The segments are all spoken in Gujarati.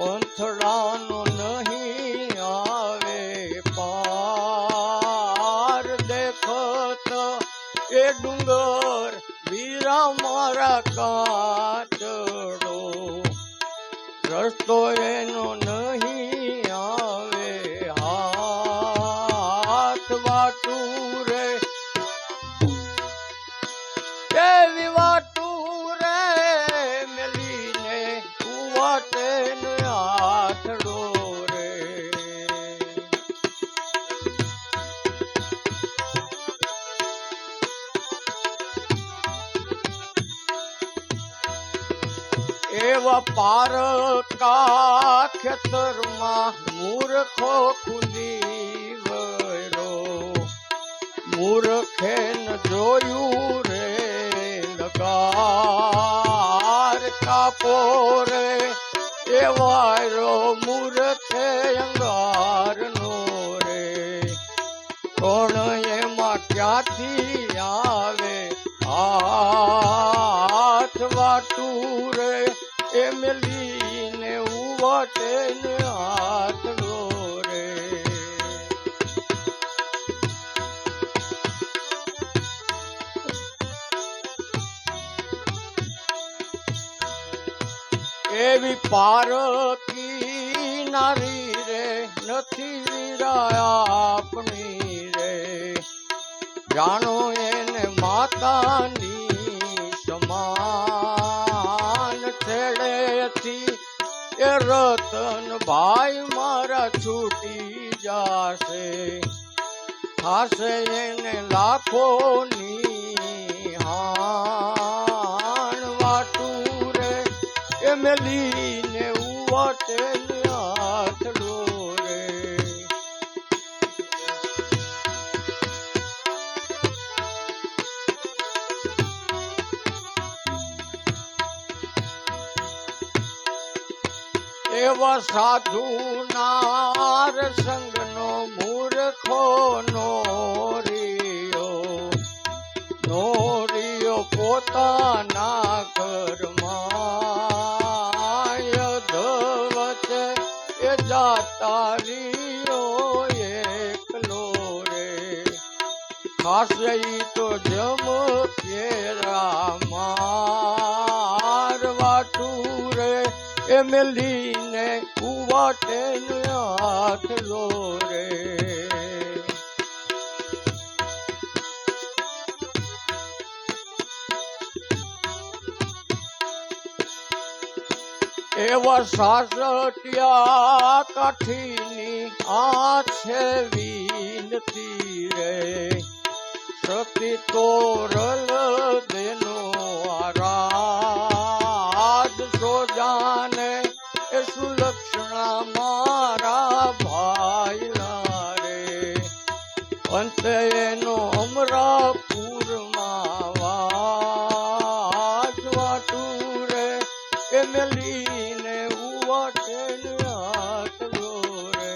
પંથડાનો નહીં આવે પાર દેખત એ ડુંગર વીરા મારા કાચડો રસ્તો એનો નહીં આવે હાથ વાટું રે એવી વાટું રે મેલીને વાટે ને હાથડો રે એવા પારકા ખેતરમાં મૂર્ખો ખુલી વળો મૂર્ખે ન જોયું રે લગાર કાપો રે એવાયો મૂર્ખે અંગારનો રે કોણ એમાં ક્યાંથી આવે હાથ વાટું રે એ મેલીને ઉવાટે ને હાથડો રે એવી પારકી નારી રે નથી વીરા આપણી રે જાણો એને માતાની સમાન છેડેથી એ રતન ભાઈ મારા છૂટી જાશે થાશે એને લાખોની હાણ વાટું રે એ મેલીને ઉવાટે હાથડો રે એવા સાધુ નાર સંગનો મૂર્ખો નોરિયો પોતાના ઘરમાં ધવચે એ જાતા રીયો એકલો રે ખાસે તો જમ કેરા માર વાટું રે એ મેલીને કુવાટે હાથડો રે એવા સાસટિયા કાઠીની આ છે વિનતી રે સતી તોરલ દેનો આરાધ સોજાને એ સુલક્ષણા મારા ભાઈલા રે અંતે એનો અમરાપુરમાં વાસ વાટું રે એ મેલીને ઉવાટે હાથડો રે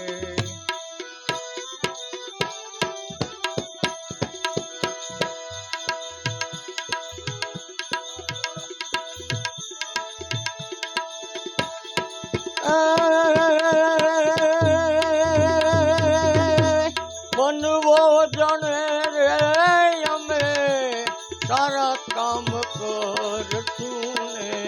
આ